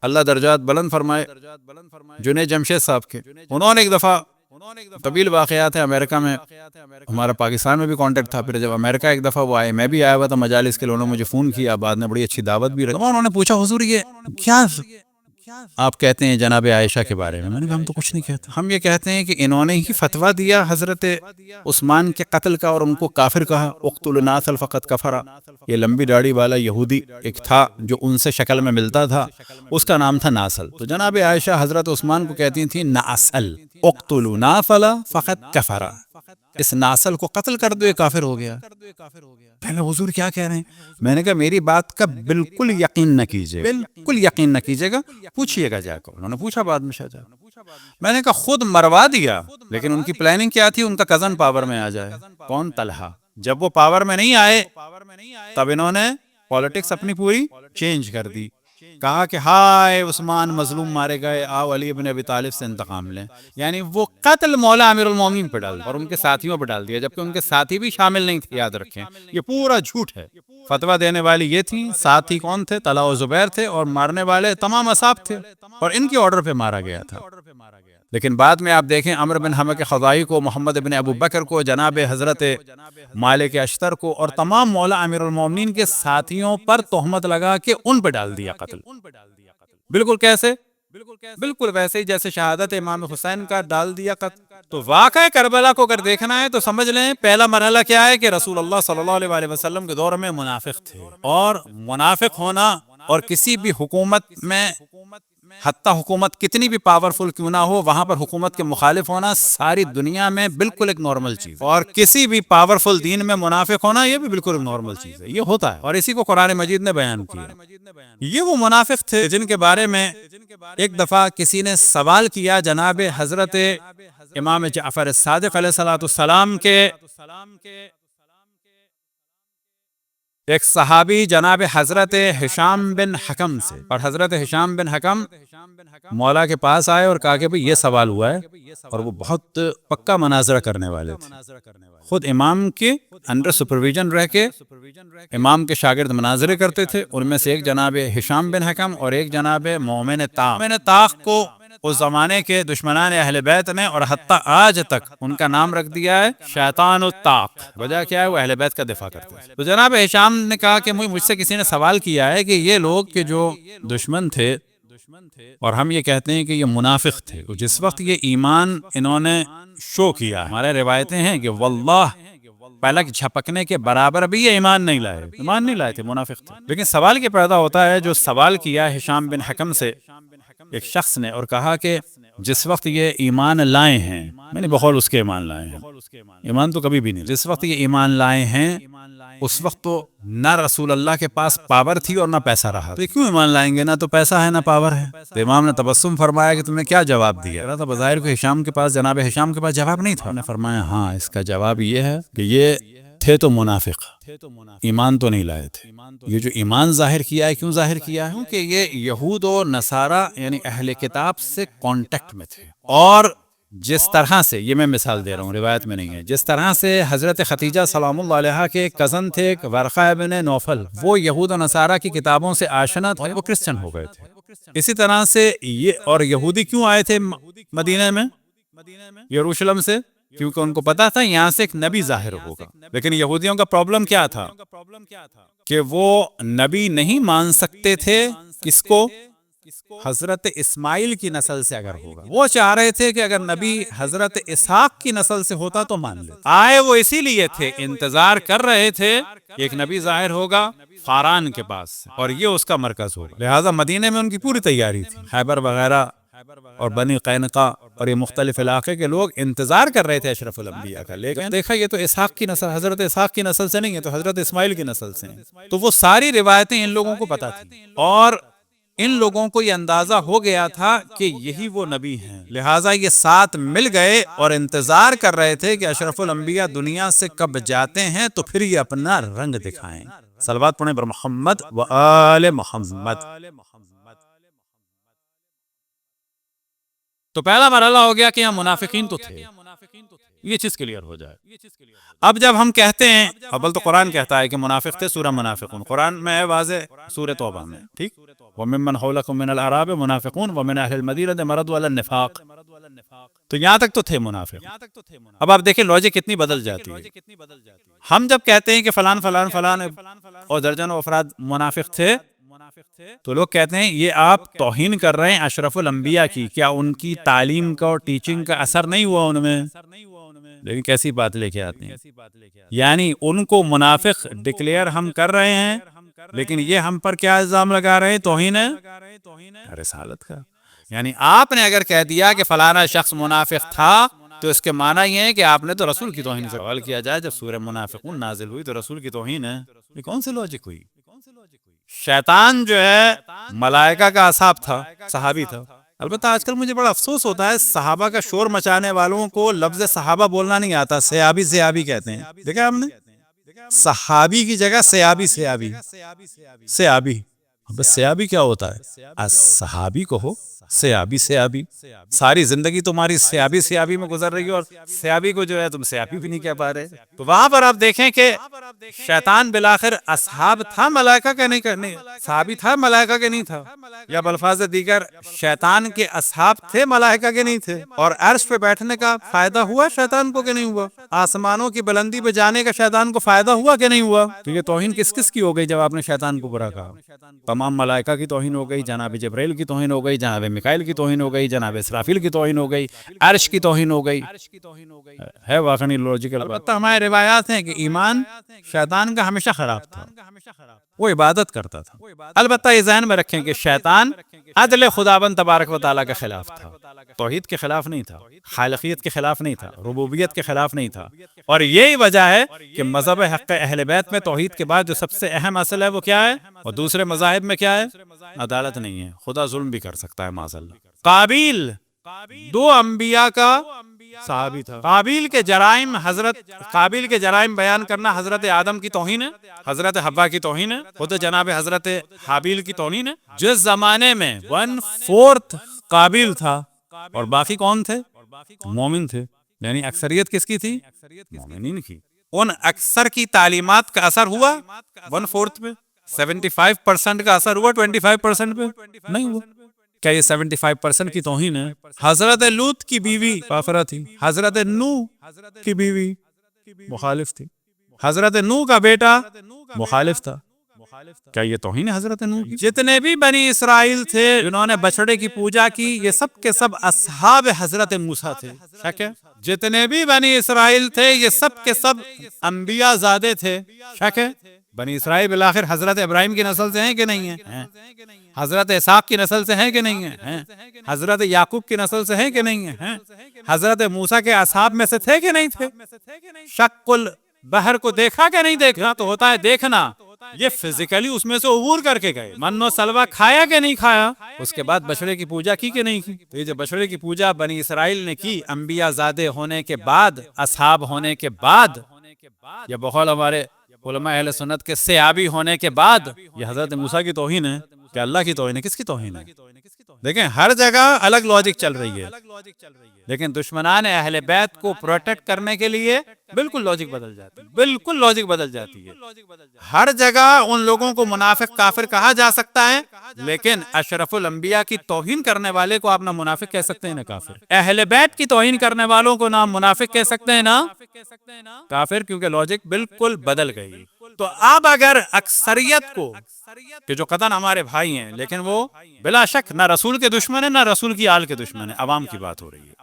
اللہ درجات بلند فرمائے جنید جمشید صاحب کے، انہوں نے ایک دفعہ، طویل واقعات ہیں، امریکہ میں ہمارا پاکستان میں بھی کانٹیکٹ تھا، پھر جب امریکہ ایک دفعہ وہ آئے، میں بھی آیا ہوا تھا مجالس کے لیے، انہوں نے مجھے فون کیا، بعد میں بڑی اچھی دعوت بھی رکھی، انہوں نے پوچھا حضور یہ کیا آپ کہتے ہیں جناب عائشہ کے بارے میں نے کہا ہم تو کچھ نہیں کہتے، ہم یہ کہتے ہیں کہ انہوں نے ہی فتویٰ دیا حضرت عثمان کے قتل کا اور ان کو کافر کہا، اقتلوا ناصل فقط کفر، یہ لمبی داڑھی والا یہودی ایک تھا جو ان سے شکل میں ملتا تھا، اس کا نام تھا ناصل، تو جناب عائشہ حضرت عثمان کو کہتی تھیں ناصل، اقتلوا ناصل فقط کفر، اس ناصل کو قتل کر دو یہ کافر ہو گیا۔ پہلے حضور کیا کہہ رہے ہیں؟ میں نے کہا میری بات کا بالکل یقین نہ کیجیے، بالکل یقین نہ کیجیے گا، پوچھئے گا جا کر، انہوں نے پوچھا بعد میں شاید، میں نے کہا خود مروا دیا، لیکن ان کی پلاننگ کیا تھی؟ ان کا کزن پاور میں آ جائے، کون؟ طلحہ۔ جب وہ پاور میں نہیں آئے تب انہوں نے پالیٹکس اپنی پوری چینج کر دی، کہا کہ ہائے عثمان مظلوم مارے گئے، آؤ علی بن ابی طالب سے انتقام لیں، یعنی وہ قتل مولا امیر المومنین پہ ڈال دیا اور ان کے ساتھیوں پہ ڈال دیا، جبکہ ان کے ساتھی بھی شامل نہیں تھے، یاد رکھیں یہ پورا جھوٹ ہے۔ فتویٰ دینے والی یہ تھیں، ساتھی کون تھے؟ طلحہ و زبیر تھے، اور مارنے والے تمام اصحاب تھے، اور ان کے آرڈر پہ مارا گیا تھا۔ لیکن بعد میں آپ دیکھیں عمرو بن حمق خزاعی کو، محمد بن ابو بکر کو، جناب حضرت مالک اشتر کو، اور تمام مولا امیر المومنین کے ساتھیوں پر تہمت لگا کے ان پہ ڈال دیا قتل۔ بالکل کیسے؟ بالکل ویسے ہی جیسے شہادت امام حسین کا ڈال دیا قتل۔ تو واقعہ کربلا کو اگر دیکھنا ہے تو سمجھ لیں پہلا مرحلہ کیا ہے کہ رسول اللہ صلی اللہ علیہ وسلم کے دور میں منافق تھے، اور منافق ہونا اور کسی بھی حکومت میں، حتیٰ حکومت کتنی بھی پاورفل کیوں نہ ہو، وہاں پر حکومت کے مخالف ہونا ساری دنیا میں بالکل ایک نارمل چیز ہے، اور کسی بھی پاورفل دین میں منافق ہونا یہ بھی بالکل ایک نارمل چیز ہے، یہ ہوتا ہے، اور اسی کو قرآن مجید نے بیان کیا۔ یہ وہ منافق تھے جن کے بارے میں ایک دفعہ کسی نے سوال کیا جناب حضرت امام جعفر صادق علیہ السلام کے ایک صحابی جناب حضرت ہشام بن حکم سے، اور حضرت ہشام بن حکم مولا کے پاس آئے اور کہا کہ بھئی یہ سوال ہوا ہے، اور وہ بہت پکا مناظرہ کرنے والے تھے، خود امام کے انڈر سپرویژن رہ کے امام کے شاگرد مناظرے کرتے تھے، ان میں سے ایک جناب ہشام بن حکم اور ایک جناب مومن طاق۔ مومن طاق کو اس زمانے کے دشمنان اہل بیت نے، اور حتیٰ آج تک ان کا نام رکھ دیا ہے شیطان الطاق، وجہ کیا ہے؟ وہ اہل بیت کا دفاع کرتے ہیں۔ تو جناب ہشام نے کہا کہ مجھ سے کسی نے سوال کیا ہے کہ یہ لوگ کہ جو دشمن تھے، اور ہم یہ کہتے ہیں کہ یہ منافق تھے، جس وقت یہ ایمان انہوں نے شو کیا، ہمارے روایتیں ہیں کہ واللہ پلک جھپکنے کے برابر بھی یہ ایمان نہیں لائے تھے، منافق تھے۔ لیکن سوال یہ پیدا ہوتا ہے، جو سوال کیا ہشام بن حکم سے ایک شخص نے، اور کہا کہ جس وقت یہ ایمان لائے ہیں، میں نے بقول اس کے ایمان لائے ہیں، ایمان تو کبھی بھی نہیں، جس وقت یہ ایمان لائے ہیں اس وقت تو نہ رسول اللہ کے پاس پاور تھی اور نہ پیسہ رہا، تو کیوں ایمان لائیں گے؟ نہ تو پیسہ ہے نہ پاور ہے۔ تو امام نے تبسم فرمایا کہ تم نے کیا جواب دیا؟ تو بظاہر کو ہشام کے پاس، جناب ہشام کے پاس جواب نہیں تھا، انہوں نے فرمایا ہاں اس کا جواب یہ ہے کہ یہ تھے تو منافق، ایمان تو نہیں لائے تھے۔ یہ جو ایمان ظاہر کیا ہے، کیوں ظاہر کیا ہے؟ کیونکہ یہ یہود و نصارہ یعنی اہل کتاب سے کانٹیکٹ میں تھے، اور جس طرح سے، یہ میں مثال دے رہا ہوں روایت میں نہیں ہے، جس طرح سے حضرت خدیجہ سلام اللہ علیہا کے کزن تھے ورقہ ابن نوفل، وہ یہود و نصارہ کی کتابوں سے آشنا تھے، وہ کرسچن ہو گئے تھے، اسی طرح سے یہ، اور یہودی کیوں آئے تھے مدینہ میں، یروشلم سے؟ کیونکہ ان کو پتا تھا یہاں سے ایک نبی ظاہر ہوگا۔ لیکن یہودیوں کا پرابلم کیا تھا کہ وہ نبی نہیں مان سکتے تھے، کس کو؟ حضرت اسماعیل کی نسل سے اگر ہوگا، وہ چاہ رہے تھے کہ اگر نبی حضرت اسحاق کی نسل سے ہوتا تو مان لیتے۔ آئے وہ اسی لیے تھے، انتظار کر رہے تھے کہ ایک نبی ظاہر ہوگا فاران کے پاس، اور یہ اس کا مرکز ہوگا، لہٰذا مدینے میں ان کی پوری تیاری تھی، خیبر وغیرہ اور بنی قینقاع اور یہ مختلف علاقے کے لوگ انتظار کر رہے تھے اشرف الانبیاء کا، لیکن دیکھا یہ تو اسحاق کی نسل، حضرت اسحاق کی نسل سے نہیں ہے، تو حضرت اسماعیل کی نسل سے ہیں، تو وہ ساری روایتیں ان لوگوں کو پتہ تھیں، اور ان لوگوں کو یہ اندازہ ہو گیا تھا کہ یہی وہ نبی ہیں، لہٰذا یہ ساتھ مل گئے اور انتظار کر رہے تھے کہ اشرف الانبیاء دنیا سے کب جاتے ہیں تو پھر یہ اپنا رنگ دکھائیں۔ صلوات پڑھیں بر محمد و آل محمد۔ تو پہلا مرحلہ ہو گیا کہ یہاں منافقین تو تھے، یہ چیز کلیئر ہو جائے. اب جب ہم کہتے ہیں، اول تو قرآن کہتا ہے کہ منافق تھے، سورہ منافقون قرآن میں ہے واضح، سورہ توبہ میں، ٹھیک. وَمِمَّنْ حَوْلَكُمْ مِنَ الْأَعْرَابِ مُنَافِقُونَ وَمِنْ أَهْلِ الْمَدِينَةِ مَرَضُوا عَلَى النِّفَاقِ. تو یہاں تک تو تھے منافق. اب آپ دیکھیں لاجک کتنی بدل جاتی ہے. ہم جب کہتے ہیں کہ فلان فلان فلان اور درجنوں افراد منافق تھے، تو لوگ کہتے ہیں یہ آپ توہین کر رہے ہیں اشرف الانبیاء کی، کیا ان کی تعلیم کا اور ٹیچنگ کا اثر نہیں ہوا ان میں؟ لیکن کیسی بات لے کے آتے ہیں، یعنی ان کو منافق ڈکلیئر ہم کر رہے ہیں، لیکن یہ ہم پر کیا الزام لگا رہے ہیں؟ توہین رسالت کا. یعنی آپ نے اگر کہہ دیا کہ فلانا شخص منافق تھا، تو اس کے معنی یہ ہے کہ آپ نے تو رسول کی توہین سے سوال کیا جائے. جب سورہ منافقون نازل ہوئی تو رسول کی توہین ہے، یہ کون سی لاجک ہوئی؟ شیطان جو ہے ملائکہ کا اصحاب تھا، صحابی تھا. البتہ آج کل مجھے بڑا افسوس ہوتا ہے صحابہ کا شور مچانے والوں کو لفظ صحابہ بولنا نہیں آتا، صحابی صحابی کہتے ہیں. دیکھا آپ نے، صحابی کی جگہ صحابی صحابی صحابی. بس صحابی کیا ہوتا ہے؟ صحابی کو ہو، صحابی صحابی. ساری زندگی تمہاری صحابی صحابی میں گزر رہی ہے اور صحابی کو جو ہے تم صحابی بھی نہیں کہہ پا رہے. تو وہاں پر آپ دیکھیں کہ شیطان بالآخر اصحاب تھا ملائکہ کے نہیں، صحابی تھا ملائکہ کے نہیں تھا، یا بالفاظ دیگر شیطان کے اصحاب تھے ملائکہ کے نہیں تھے. اور عرش پہ بیٹھنے کا فائدہ ہوا شیطان کو کہ نہیں ہوا؟ آسمانوں کی بلندی پہ جانے کا شیطان کو فائدہ ہوا کہ نہیں ہوا؟ تو یہ توہین کس کس کی ہو گئی جب آپ نے شیطان کو برا کہا؟ تمام ملائکہ کی توہین ہو گئی، جناب جبرائیل کی توہین ہو گئی، جناب میکائیل کی توہین ہو گئی، جناب اسرافیل کی توہین ہو گئی، عرش کی توہین ہو گئی. ہے واقعی لاجیکل. البتہ ہمارے روایات ہیں کہ ایمان شیطان کا ہمیشہ خراب تھا، وہ عبادت کرتا تھا. البتہ یہ ذہن میں رکھیں کہ شیطان عدل خداوند تبارک و تعالیٰ کے خلاف تھا، توحید کے خلاف نہیں تھا، خالقیت کے خلاف نہیں تھا، ربوبیت کے خلاف نہیں تھا. اور یہی وجہ ہے کہ مذہب حق اہل بیت میں توحید کے بعد جو سب سے اہم اصل ہے وہ کیا ہے؟ اور دوسرے مذاہب میں کیا ہے؟ عدالت نہیں ہے. خدا ظلم بھی کر سکتا ہے معاذ اللہ. قابیل دو انبیاء کا صحابی تھا. قابیل کے جرائم بیان کرنا حضرت آدم کی توہین ہے، حضرت حوا کی توہین ہے، خود جناب حضرت حابیل کی توہین ہے. جس زمانے میں 1/4 قابیل تھا اور باقی کون تھے؟ مومن تھے. یعنی اکثریت کس کی تھی؟ مومنین کی. ان اکثر کی تعلیمات کا اثر ہوا 1/4 پہ؟ 75% کا اثر ہوا 25% پہ؟ نہیں ہوا. کیا یہ 75% کی توہین ہے؟ حضرت لوط کی بیوی کافرہ تھی، حضرت نوح کی بیوی مخالف تھی، حضرت نوح کا بیٹا مخالف تھا. کیا یہ توہین ہے حضرت نوح کی؟ جتنے بھی بنی اسرائیل تھے جنہوں نے بچڑے کی پوجا کی، یہ سب کے سب اصحاب حضرت موسیٰ تھے. شک ہے؟ جتنے بھی بنی اسرائیل تھے یہ سب کے سب انبیاء زادے تھے. شک ہے؟ بنی اسرائیل بالآخر حضرت ابراہیم کی نسل سے ہیں کہ نہیں ہیں؟ حضرت اسحاق کی نسل سے ہیں کہ نہیں ہیں؟ حضرت یعقوب کی نسل سے ہیں کہ نہیں ہیں؟ حضرت موسیٰ کے اصحاب میں سے تھے کہ نہیں تھے؟ شق البحر کو دیکھا کہ نہیں دیکھا؟ تو ہوتا ہے دیکھنا. یہ فزیکلی اس میں سے عبور کر کے گئے. من و سلوہ کھایا کہ نہیں کھایا؟ اس کے بعد بچڑے کی پوجا کی کہ نہیں کی؟ تو یہ جو بچڑے کی پوجا بنی اسرائیل نے کی انبیاء زادے ہونے کے بعد، اصحاب ہونے کے بعد، یا بقول ہمارے علماء اہل سنت کے صحابی ہونے کے بعد، یہ حضرت موسیٰ کی توہین ہے کہ اللہ کی توہین ہے؟ کس کی توہین ہے؟ دیکھیں ہر جگہ الگ لاجک چل رہی ہے، لیکن دشمنان اہل بیت کو پروٹیکٹ کرنے کے لیے بالکل لاجک بدل جاتی ہے، بالکل لاجک بدل جاتی ہے. ہر جگہ ان لوگوں کو منافق کافر کہا جا سکتا ہے، لیکن اشرف الانبیاء کی توہین کرنے والے کو آپ نہ منافق کہہ سکتے ہیں نہ کافر. اہل بیت کی توہین کرنے والوں کو نہ منافق کہہ سکتے ہیں نہ کافر، کیونکہ لاجک بالکل بدل گئی. تو اب اگر اکثریت کو، کہ جو قطعاً ہمارے بھائی ہیں لیکن وہ بلا شک نہ رسول کے دشمن ہیں نہ رسول کی آل کے دشمن ہیں، عوام کی بات ہو رہی ہے.